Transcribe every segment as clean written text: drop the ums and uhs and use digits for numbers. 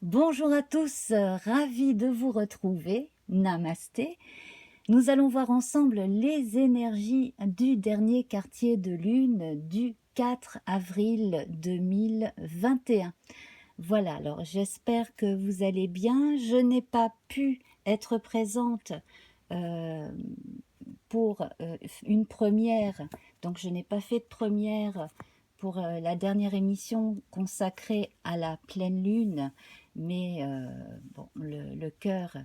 Bonjour à tous, ravi de vous retrouver. Namasté. Nous allons voir ensemble les énergies du dernier quartier de lune du 4 avril 2021. Voilà, alors j'espère que vous allez bien. Je n'ai pas pu être présente euh, pour une première, donc je n'ai pas fait de première pour la dernière émission consacrée à la pleine lune, mais bon, le cœur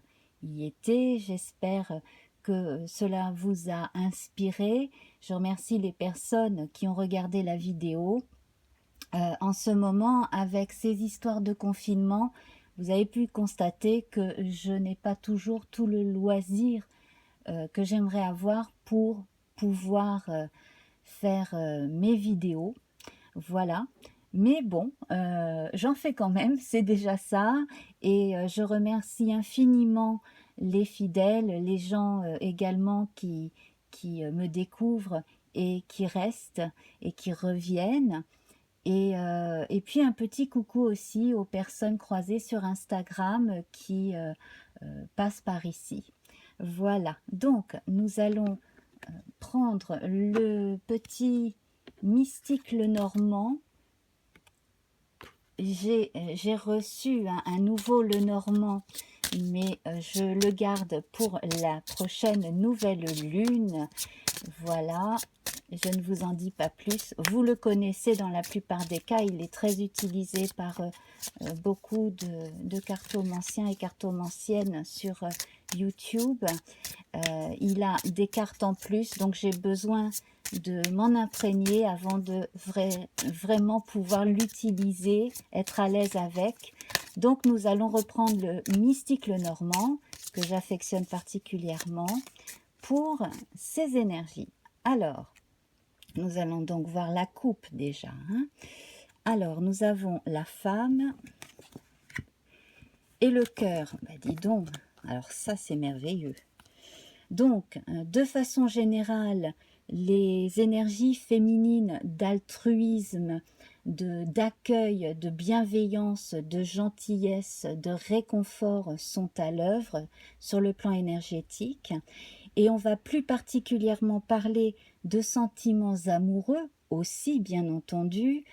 y était. J'espère que cela vous a inspiré. Je remercie les personnes qui ont regardé la vidéo. En ce moment, avec ces histoires de confinement, vous avez pu constater que je n'ai pas toujours tout le loisir que j'aimerais avoir pour pouvoir faire mes vidéos. Voilà. Mais bon, j'en fais quand même, c'est déjà ça. Et je remercie infiniment les fidèles, les gens également qui me découvrent et qui restent et qui reviennent. Et puis un petit coucou aussi aux personnes croisées sur Instagram qui passent par ici. Voilà, donc nous allons prendre le petit mystique Lenormand. J'ai reçu un nouveau Lenormand, mais je le garde pour la prochaine nouvelle lune. Voilà, je ne vous en dis pas plus. Vous le connaissez dans la plupart des cas, il est très utilisé par beaucoup de cartomanciens et cartomanciennes sur YouTube. Il a des cartes en plus, donc j'ai besoin de m'en imprégner avant de vraiment pouvoir l'utiliser, être à l'aise avec. Donc nous allons reprendre le Mystique Lenormand, que j'affectionne particulièrement, pour ces énergies. Alors, nous allons donc voir la coupe déjà. Alors, nous avons la femme et le cœur. Ben, dis donc, alors ça c'est merveilleux. Donc, de façon générale, les énergies féminines d'altruisme, d'accueil, de bienveillance, de gentillesse, de réconfort sont à l'œuvre sur le plan énergétique. Et on va plus particulièrement parler de sentiments amoureux aussi, bien entendu,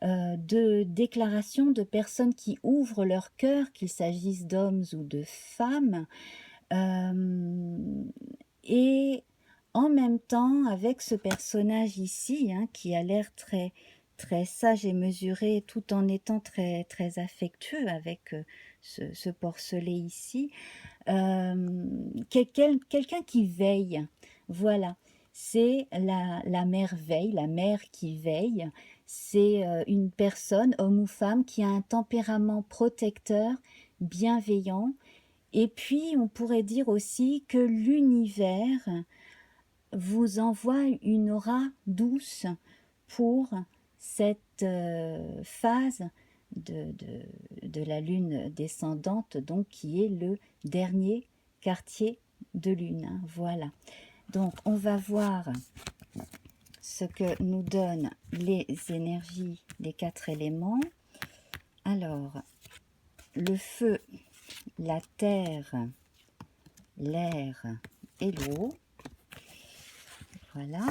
de déclarations de personnes qui ouvrent leur cœur, qu'il s'agisse d'hommes ou de femmes, et en même temps, avec ce personnage ici, qui a l'air très, très sage et mesuré, tout en étant très, très affectueux avec ce porcelet ici, quelqu'un qui veille, voilà, c'est la merveille, la mère qui veille, c'est une personne, homme ou femme, qui a un tempérament protecteur, bienveillant, et puis on pourrait dire aussi que l'univers vous envoie une aura douce pour cette phase de la lune descendante, donc qui est le dernier quartier de lune. Voilà. Donc on va voir ce que nous donnent les énergies des 4 éléments. Alors, le feu, la terre, l'air et l'eau. Voilà.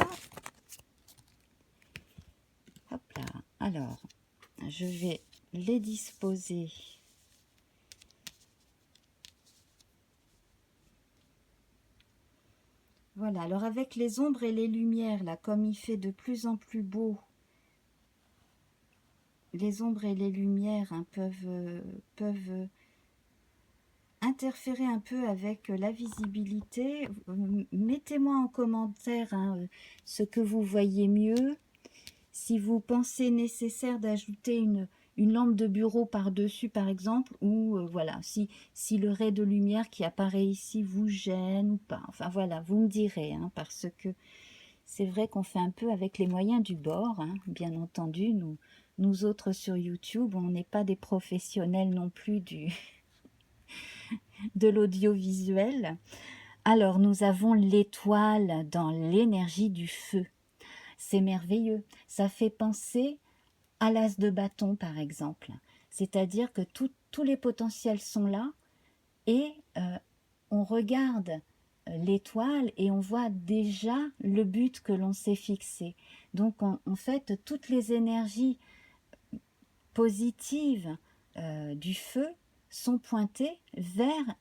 Hop là. Alors, je vais les disposer. Voilà, alors avec les ombres et les lumières, là, comme il fait de plus en plus beau, les ombres et les lumières peuvent interférer un peu avec la visibilité. Mettez-moi en commentaire ce que vous voyez mieux. Si vous pensez nécessaire d'ajouter une lampe de bureau par-dessus, par exemple, ou voilà, si le ray de lumière qui apparaît ici vous gêne ou pas. Enfin voilà, vous me direz, parce que c'est vrai qu'on fait un peu avec les moyens du bord, bien entendu. Nous autres sur YouTube, on n'est pas des professionnels non plus de l'audiovisuel. Alors, nous avons l'étoile dans l'énergie du feu. C'est merveilleux. Ça fait penser à l'as de bâton, par exemple. C'est-à-dire que tous les potentiels sont là et on regarde l'étoile et on voit déjà le but que l'on s'est fixé. Donc en fait, toutes les énergies positives du feu sont pointées vers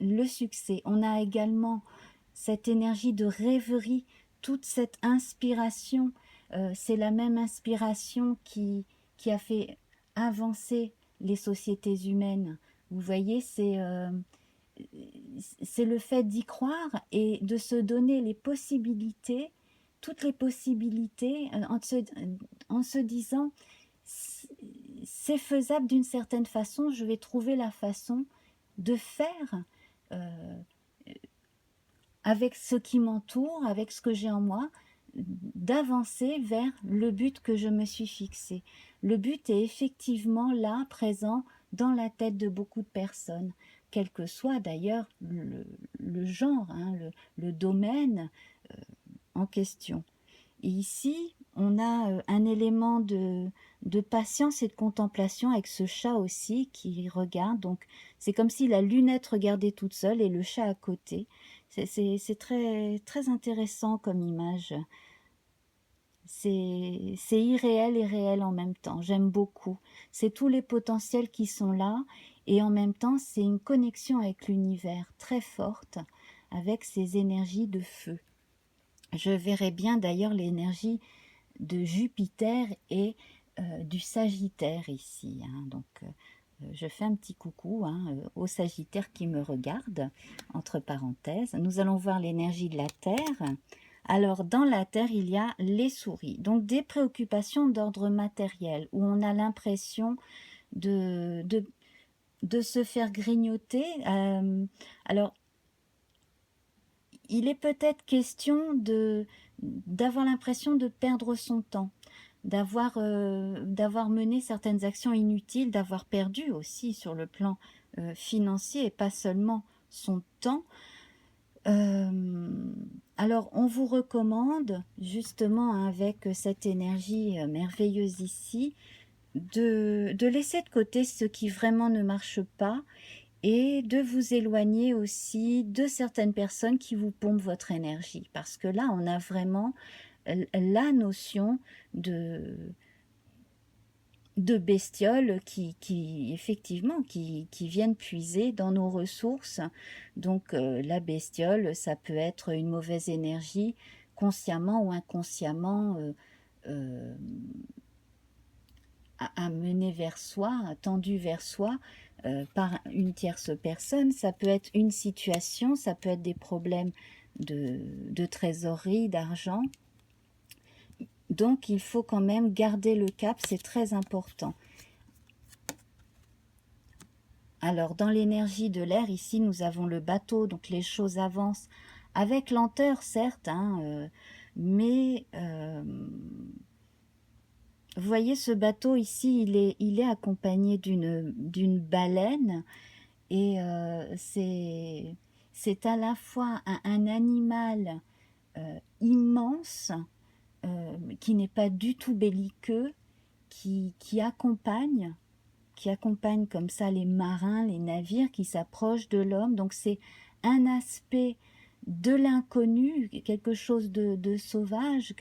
le succès. On a également cette énergie de rêverie, toute cette inspiration, c'est la même inspiration qui a fait avancer les sociétés humaines. Vous voyez, c'est le fait d'y croire et de se donner les possibilités, toutes les possibilités, en se disant c'est faisable d'une certaine façon, je vais trouver la façon de faire avec ce qui m'entoure, avec ce que j'ai en moi, d'avancer vers le but que je me suis fixé. Le but est effectivement là, présent dans la tête de beaucoup de personnes, quel que soit d'ailleurs le genre, hein, le domaine en question. Et ici, on a un élément de patience et de contemplation avec ce chat aussi qui regarde. Donc, c'est comme si la lunette regardait toute seule et le chat à côté. C'est très, très intéressant comme image. C'est irréel et réel en même temps. J'aime beaucoup. C'est tous les potentiels qui sont là et en même temps, c'est une connexion avec l'univers très forte avec ces énergies de feu. Je verrais bien d'ailleurs l'énergie de Jupiter et du Sagittaire ici. Hein. Donc, je fais un petit coucou au Sagittaire qui me regarde, entre parenthèses. Nous allons voir l'énergie de la Terre. Alors, dans la Terre, il y a les souris. Donc, des préoccupations d'ordre matériel, où on a l'impression de se faire grignoter. Alors, il est peut-être question d'avoir l'impression de perdre son temps, d'avoir mené certaines actions inutiles, d'avoir perdu aussi sur le plan financier et pas seulement son temps. Alors, on vous recommande, justement, avec cette énergie merveilleuse ici, de laisser de côté ce qui vraiment ne marche pas et de vous éloigner aussi de certaines personnes qui vous pompent votre énergie. Parce que là, on a vraiment la notion de bestioles qui effectivement, qui viennent puiser dans nos ressources. Donc la bestiole, ça peut être une mauvaise énergie, consciemment ou inconsciemment à mener vers soi, tendue vers soi par une tierce personne. Ça peut être une situation, ça peut être des problèmes de trésorerie, d'argent. Donc il faut quand même garder le cap, c'est très important. Alors dans l'énergie de l'air, ici nous avons le bateau, donc les choses avancent avec lenteur certes, mais vous voyez ce bateau ici, il est accompagné d'une baleine et c'est à la fois un animal immense qui n'est pas du tout belliqueux, qui accompagne comme ça les marins, les navires qui s'approchent de l'homme. Donc c'est un aspect de l'inconnu, quelque chose de sauvage,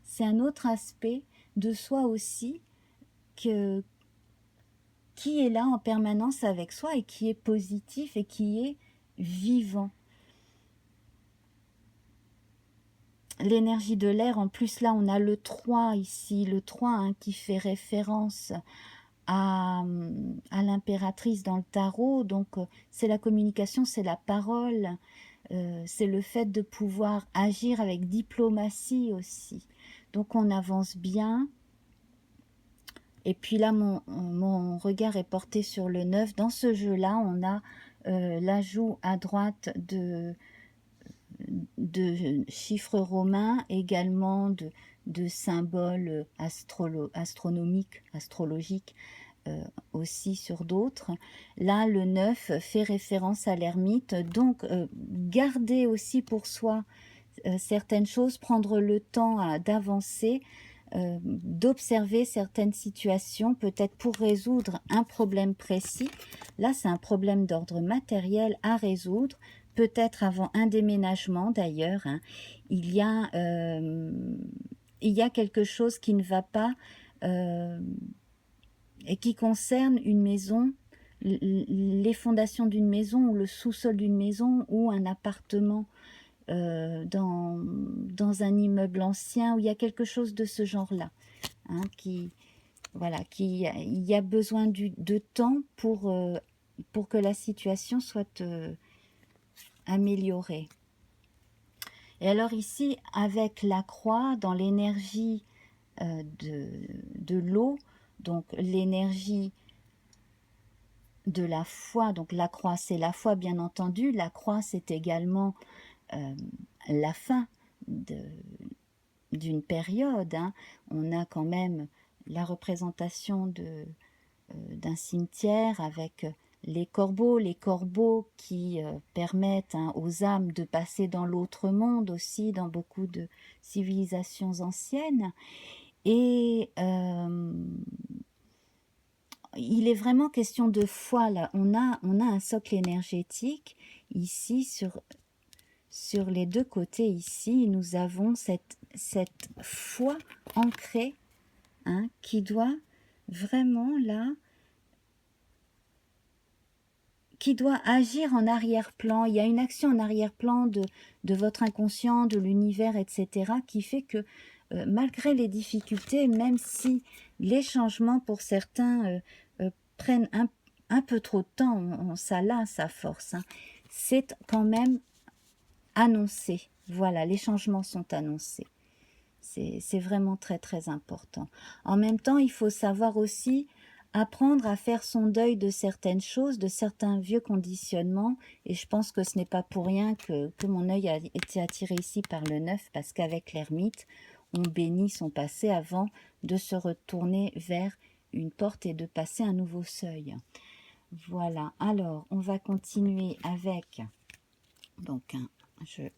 c'est un autre aspect de soi aussi qui est là en permanence avec soi et qui est positif et qui est vivant. L'énergie de l'air, en plus là on a le 3 ici, le 3 qui fait référence à l'impératrice dans le tarot, donc c'est la communication, c'est la parole, c'est le fait de pouvoir agir avec diplomatie aussi. Donc on avance bien. Et puis là, mon regard est porté sur le 9. Dans ce jeu-là, on a l'ajout à droite de chiffres romains, également de symboles astronomiques, astrologiques, aussi sur d'autres. Là, le 9 fait référence à l'ermite, donc garder aussi pour soi certaines choses, prendre le temps d'avancer d'observer certaines situations, peut-être pour résoudre un problème précis. Là, c'est un problème d'ordre matériel à résoudre, peut-être avant un déménagement d'ailleurs, hein. Il y a quelque chose qui ne va pas et qui concerne une maison, les fondations d'une maison ou le sous-sol d'une maison ou un appartement dans un immeuble ancien où il y a quelque chose de ce genre-là, hein, voilà, il y a besoin de temps pour que la situation soit améliorée. Et alors ici, avec la croix, dans l'énergie de l'eau, donc l'énergie de la foi, donc la croix c'est la foi bien entendu, la croix c'est également la fin d'une période, hein. On a quand même la représentation d'un cimetière avec les corbeaux qui permettent, hein, aux âmes de passer dans l'autre monde aussi, dans beaucoup de civilisations anciennes. Et il est vraiment question de foi là. On a un socle énergétique ici sur les deux côtés ici. Nous avons cette foi ancrée, hein, qui doit vraiment là, qui doit agir en arrière-plan. Il y a une action en arrière-plan de votre inconscient, de l'univers, etc., qui fait que malgré les difficultés, même si les changements pour certains prennent un peu trop de temps, ça lasse à force, hein, c'est quand même annoncé. Voilà, les changements sont annoncés. C'est vraiment très très important. En même temps, il faut savoir aussi apprendre à faire son deuil de certaines choses, de certains vieux conditionnements. Et je pense que ce n'est pas pour rien que mon œil a été attiré ici par le 9, parce qu'avec l'ermite, on bénit son passé avant de se retourner vers une porte et de passer un nouveau seuil. Voilà, alors on va continuer avec, donc je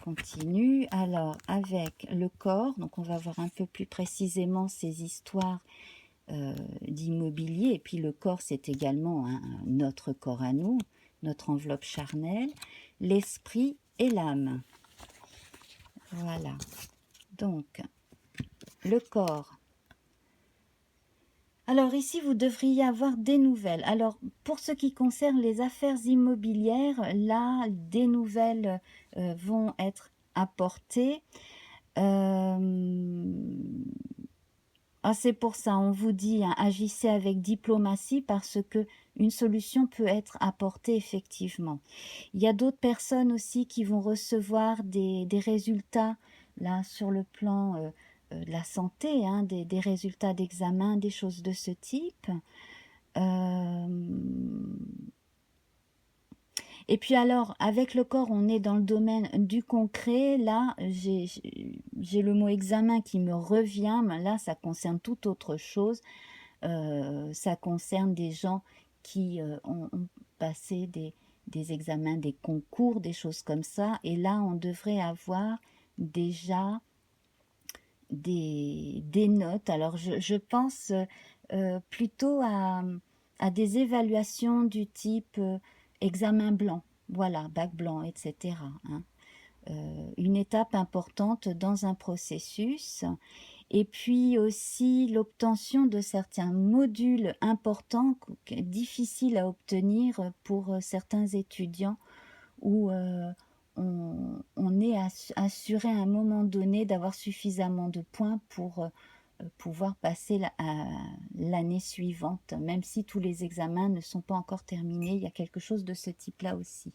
continue, alors avec le corps, donc on va voir un peu plus précisément ces histoires d'immobilier, et puis le corps c'est également notre corps à nous, notre enveloppe charnelle, l'esprit et l'âme. Voilà, donc le corps. Alors ici, vous devriez avoir des nouvelles. Alors, pour ce qui concerne les affaires immobilières, là, des nouvelles vont être apportées. C'est pour ça, on vous dit, hein, agissez avec diplomatie parce que une solution peut être apportée effectivement. Il y a d'autres personnes aussi qui vont recevoir des résultats, là, sur le plan de la santé, hein, des résultats d'examen, des choses de ce type. Et puis alors, avec le corps, on est dans le domaine du concret. Là, j'ai le mot examen qui me revient, mais là, ça concerne tout autre chose. Ça concerne des gens qui ont passé des examens, des concours, des choses comme ça. Et là, on devrait avoir déjà des notes. Alors, je pense plutôt à des évaluations du type examen blanc, voilà, bac blanc, etc., hein. Une étape importante dans un processus. Et puis aussi l'obtention de certains modules importants, difficiles à obtenir pour certains étudiants, où on est assuré à un moment donné d'avoir suffisamment de points pour pouvoir passer l'année suivante, même si tous les examens ne sont pas encore terminés. Il y a quelque chose de ce type-là aussi.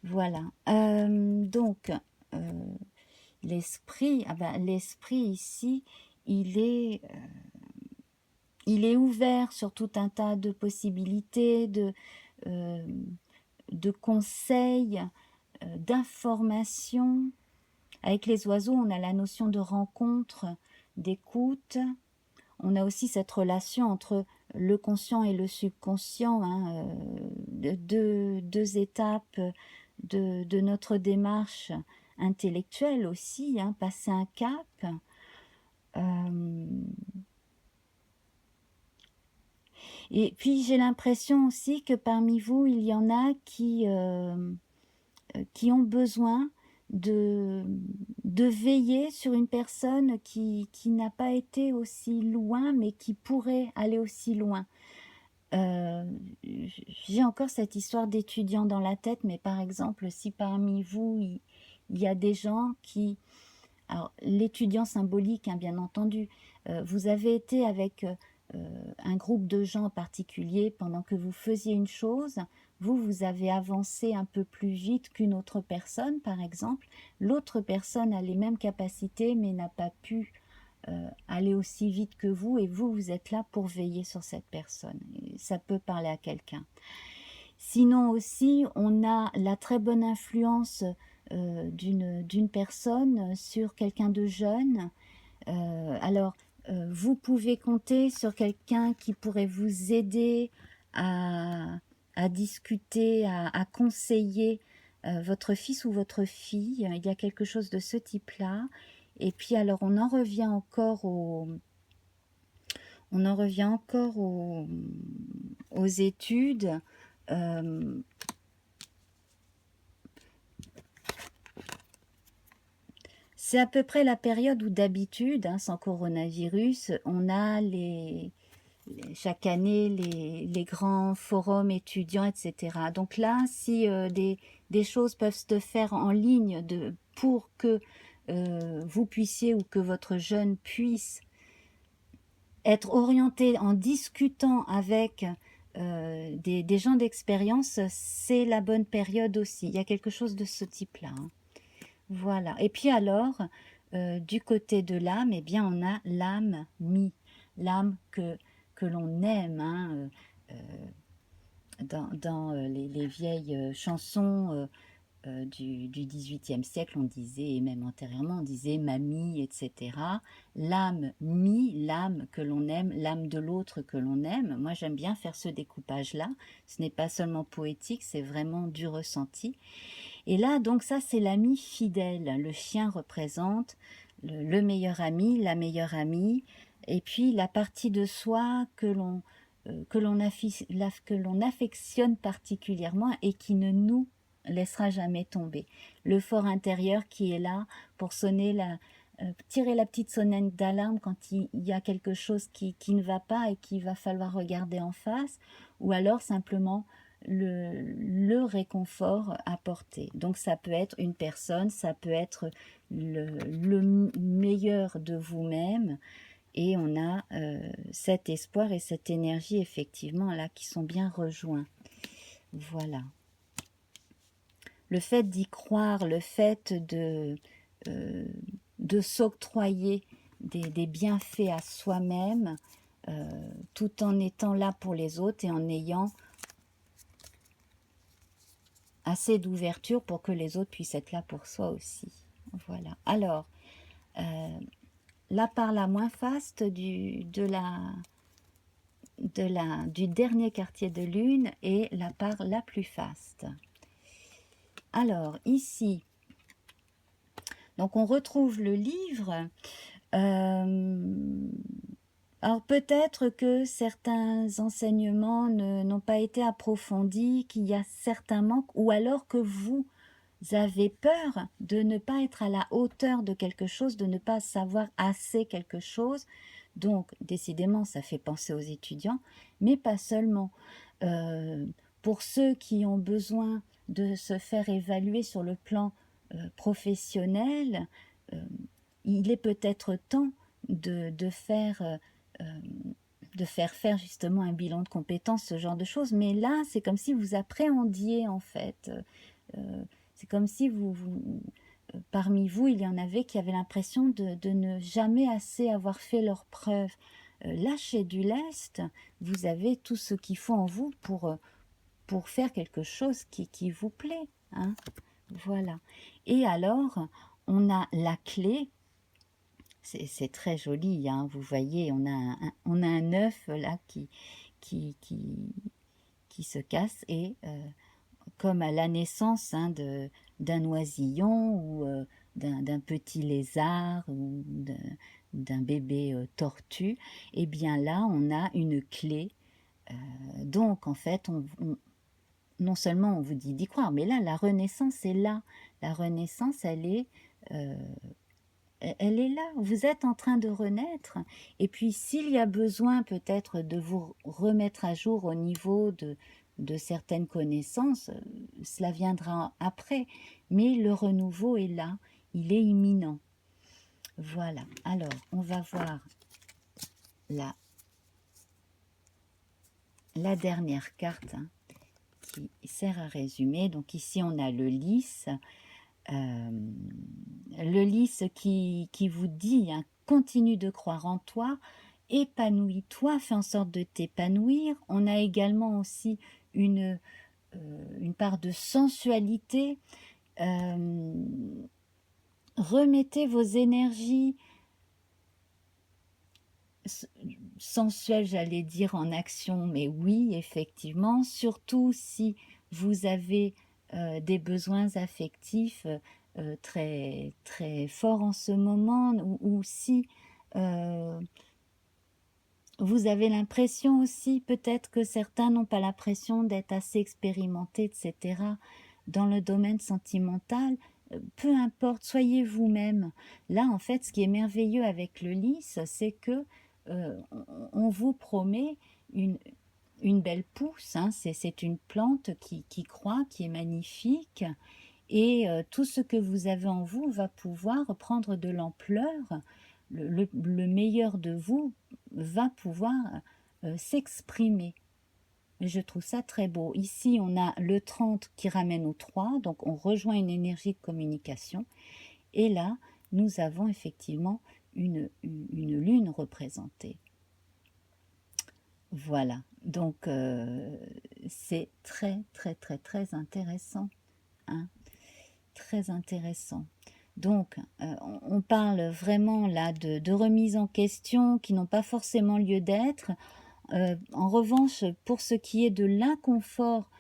Voilà. Donc, l'esprit, l'esprit ici, il est ouvert sur tout un tas de possibilités, de conseils, d'informations. Avec les oiseaux, on a la notion de rencontre, d'écoute. On a aussi cette relation entre le conscient et le subconscient, hein, deux étapes de notre démarche intellectuelle aussi, hein, passer un cap. Et puis j'ai l'impression aussi que parmi vous, il y en a qui ont besoin de veiller sur une personne qui n'a pas été aussi loin, mais qui pourrait aller aussi loin. J'ai encore cette histoire d'étudiant dans la tête, mais par exemple, si parmi vous, il y a des gens qui... Alors, l'étudiant symbolique, hein, bien entendu, vous avez été avec un groupe de gens en particulier pendant que vous faisiez une chose, vous avez avancé un peu plus vite qu'une autre personne, par exemple. L'autre personne a les mêmes capacités, mais n'a pas pu aller aussi vite que vous, et vous êtes là pour veiller sur cette personne. Et ça peut parler à quelqu'un. Sinon aussi, on a la très bonne influence d'une personne sur quelqu'un de jeune. Alors, vous pouvez compter sur quelqu'un qui pourrait vous aider à, à discuter, à conseiller votre fils ou votre fille. Il y a quelque chose de ce type-là. Et puis alors, on en revient encore aux études. C'est à peu près la période où d'habitude, hein, sans coronavirus, on a chaque année les grands forums étudiants, etc. Donc là, si des choses peuvent se faire en ligne pour que vous puissiez ou que votre jeune puisse être orienté en discutant avec des gens d'expérience, c'est la bonne période aussi. Il y a quelque chose de ce type-là, hein. Voilà. Et puis alors, du côté de l'âme, eh bien, on a l'âme mi, l'âme que l'on aime, hein, dans les vieilles chansons du XVIIIe siècle, on disait, et même antérieurement, on disait mamie, etc. L'âme mi, l'âme que l'on aime, l'âme de l'autre que l'on aime. Moi, j'aime bien faire ce découpage-là. Ce n'est pas seulement poétique, c'est vraiment du ressenti. Et là, donc ça, c'est l'ami fidèle. Le chien représente le meilleur ami, la meilleure amie, et puis la partie de soi que l'on affectionne particulièrement et qui ne nous laissera jamais tomber. Le fort intérieur qui est là pour tirer la petite sonnette d'alarme quand il y a quelque chose qui ne va pas et qu'il va falloir regarder en face, ou alors simplement le réconfort apporté. Donc ça peut être une personne, ça peut être le meilleur de vous-même, et on a cet espoir et cette énergie effectivement là qui sont bien rejoints. Voilà. Le fait d'y croire, le fait de s'octroyer des bienfaits à soi-même, tout en étant là pour les autres et en ayant assez d'ouverture pour que les autres puissent être là pour soi aussi. Voilà. Alors, la part la moins faste du dernier quartier de lune est la part la plus faste. Alors, ici, donc on retrouve le livre. Alors peut-être que certains enseignements n'ont pas été approfondis, qu'il y a certains manques, ou alors que vous avez peur de ne pas être à la hauteur de quelque chose, de ne pas savoir assez quelque chose. Donc, décidément, ça fait penser aux étudiants, mais pas seulement. Pour ceux qui ont besoin de se faire évaluer sur le plan professionnel, il est peut-être temps de faire faire justement un bilan de compétences, ce genre de choses. Mais là, c'est comme si vous appréhendiez en fait. C'est comme si parmi vous, il y en avait qui avaient l'impression de ne jamais assez avoir fait leurs preuves. Lâchez du lest, vous avez tout ce qu'il faut en vous pour faire quelque chose qui vous plaît, hein. Voilà. Et alors, on a la clé. C'est très joli, hein, vous voyez, on a un œuf là qui se casse et comme à la naissance hein, d'un oisillon ou d'un petit lézard ou d'un bébé tortue, et bien là on a une clé. Donc en fait, non seulement on vous dit d'y croire, mais là la renaissance est là. La renaissance, euh, elle est là. Vous êtes en train de renaître. Et puis s'il y a besoin peut-être de vous remettre à jour au niveau de certaines connaissances, cela viendra après. Mais le renouveau est là. Il est imminent. Voilà. Alors, on va voir la dernière carte hein, qui sert à résumer. Donc ici, on a le lys. Le lys qui vous dit hein, continue de croire en toi, épanouis-toi, fais en sorte de t'épanouir. On a également aussi une part de sensualité. Remettez vos énergies sensuelles, j'allais dire, en action, mais oui, effectivement, surtout si vous avez des besoins affectifs très, très forts en ce moment, ou si vous avez l'impression aussi, peut-être que certains n'ont pas l'impression d'être assez expérimentés, etc., dans le domaine sentimental, peu importe, soyez vous-même. Là, en fait, ce qui est merveilleux avec le lys, c'est que on vous promet une belle pousse, hein. C'est une plante qui croît, qui est magnifique, et tout ce que vous avez en vous va pouvoir prendre de l'ampleur. Le meilleur de vous va pouvoir s'exprimer. Je trouve ça très beau. Ici, on a le 30 qui ramène au 3, donc on rejoint une énergie de communication. Et là, nous avons effectivement une lune représentée. Voilà, donc c'est très très très très intéressant. Hein, très intéressant. Donc, on parle vraiment là de remises en question qui n'ont pas forcément lieu d'être. En revanche, pour ce qui est de l'inconfort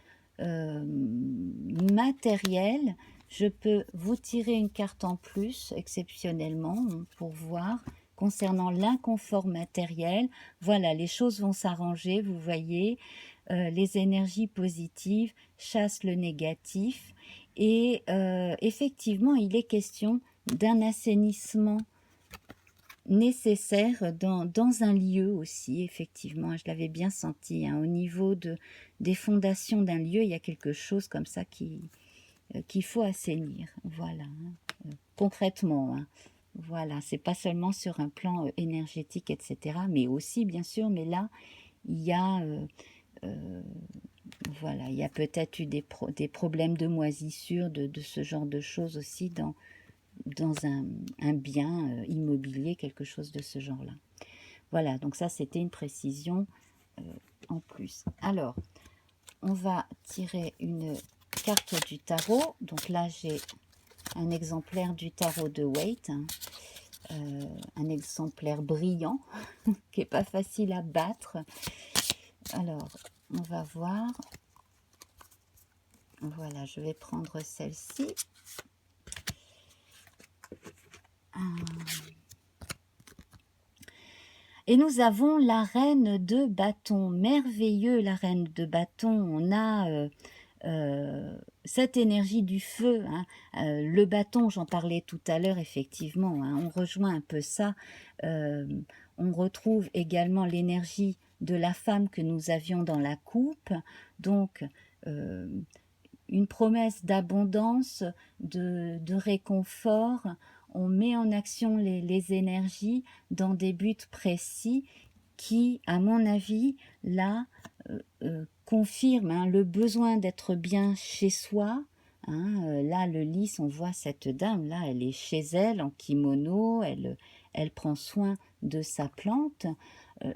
matériel, je peux vous tirer une carte en plus, exceptionnellement, pour voir concernant l'inconfort matériel. Voilà, les choses vont s'arranger, vous voyez. Les énergies positives chassent le négatif. Et effectivement, il est question d'un assainissement nécessaire dans un lieu aussi, effectivement. Je l'avais bien senti, hein, au niveau des fondations d'un lieu, il y a quelque chose comme ça qu'il faut assainir. Voilà, hein, concrètement. Hein. Voilà, c'est pas seulement sur un plan énergétique, etc., mais aussi, bien sûr, mais là, il y a... voilà, il y a peut-être eu des problèmes de moisissure, de ce genre de choses aussi dans un bien immobilier, quelque chose de ce genre-là. Voilà, donc ça c'était une précision en plus. Alors, on va tirer une carte du tarot. Donc là j'ai un exemplaire du tarot de Waite, hein, un exemplaire brillant qui n'est pas facile à battre. Alors, on va voir. Voilà, je vais prendre celle-ci. Et nous avons la reine de bâton, merveilleux la reine de bâton. On a cette énergie du feu, hein. Le bâton, j'en parlais tout à l'heure, effectivement, hein, on rejoint un peu ça. On retrouve également l'énergie de la femme que nous avions dans la coupe. Donc, une promesse d'abondance, de réconfort. On met en action les énergies dans des buts précis qui, à mon avis, là, confirment hein, le besoin d'être bien chez soi. Hein, là, le lys, on voit cette dame, là, elle est chez elle, en kimono, elle prend soin de sa plante.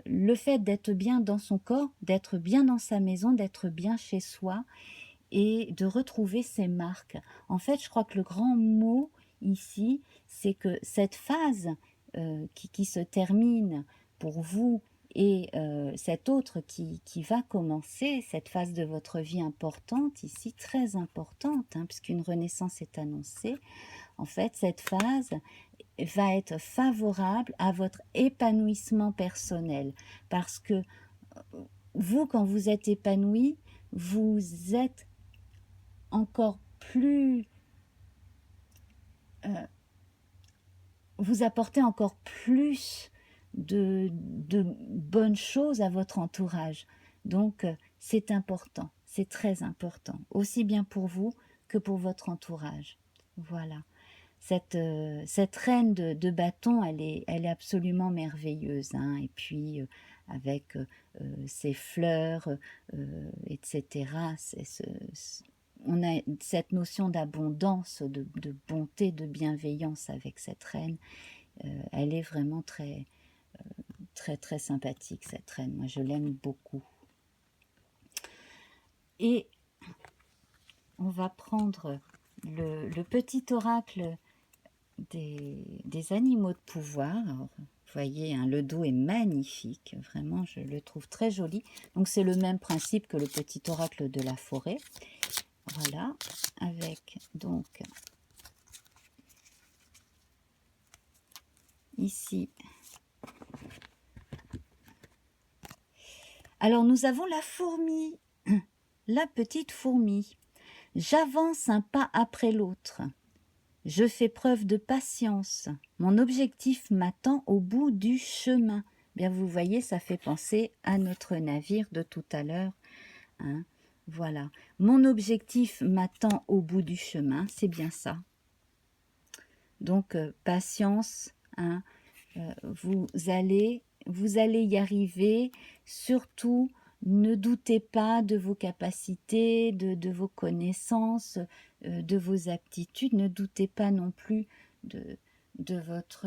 Le fait d'être bien dans son corps, d'être bien dans sa maison, d'être bien chez soi, et de retrouver ses marques. En fait, je crois que le grand mot ici, c'est que cette phase qui se termine pour vous Et cet autre qui va commencer, cette phase de votre vie importante, ici très importante, hein, puisqu'une renaissance est annoncée, en fait, cette phase va être favorable à votre épanouissement personnel. Parce que vous, quand vous êtes épanoui, vous êtes encore plus... vous apportez encore plus de bonnes choses à votre entourage. Donc, c'est important, c'est très important, aussi bien pour vous que pour votre entourage. Voilà. Cette reine de bâton, elle est absolument merveilleuse, hein. Et puis, avec ses fleurs, etc., on a cette notion d'abondance, de bonté, de bienveillance avec cette reine. Elle est vraiment très, très sympathique, cette reine. Moi, je l'aime beaucoup. Et on va prendre le petit oracle des animaux de pouvoir. Alors, vous voyez, hein, le dos est magnifique, vraiment, je le trouve très joli. Donc, c'est le même principe que le petit oracle de la forêt. Voilà, avec donc ici. Alors, nous avons la fourmi, la petite fourmi. J'avance un pas après l'autre. Je fais preuve de patience. Mon objectif m'attend au bout du chemin. Bien, vous voyez, ça fait penser à notre navire de tout à l'heure, hein. Voilà. Mon objectif m'attend au bout du chemin, c'est bien ça. Donc, patience, hein. Vous allez y arriver. Surtout, ne doutez pas de vos capacités, de vos connaissances, de vos aptitudes. Ne doutez pas non plus de votre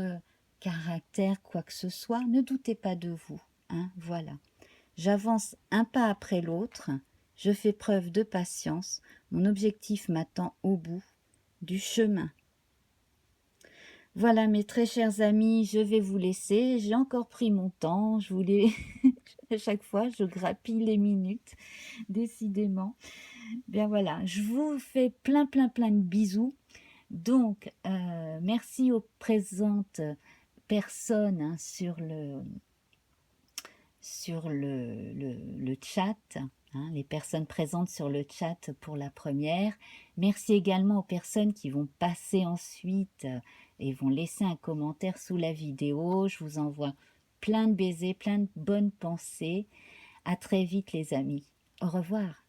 caractère, quoi que ce soit. Ne doutez pas de vous, hein, voilà. J'avance un pas après l'autre. Je fais preuve de patience. Mon objectif m'attend au bout du chemin. Voilà, mes très chers amis, je vais vous laisser. J'ai encore pris mon temps. Je voulais... à chaque fois, je grappille les minutes, décidément. Bien voilà, je vous fais plein de bisous. Donc, merci aux présentes personnes, hein, sur le chat, hein, les personnes présentes sur le chat pour la première. Merci également aux personnes qui vont passer ensuite et vont laisser un commentaire sous la vidéo. Je vous envoie plein de baisers, plein de bonnes pensées. À très vite les amis. Au revoir.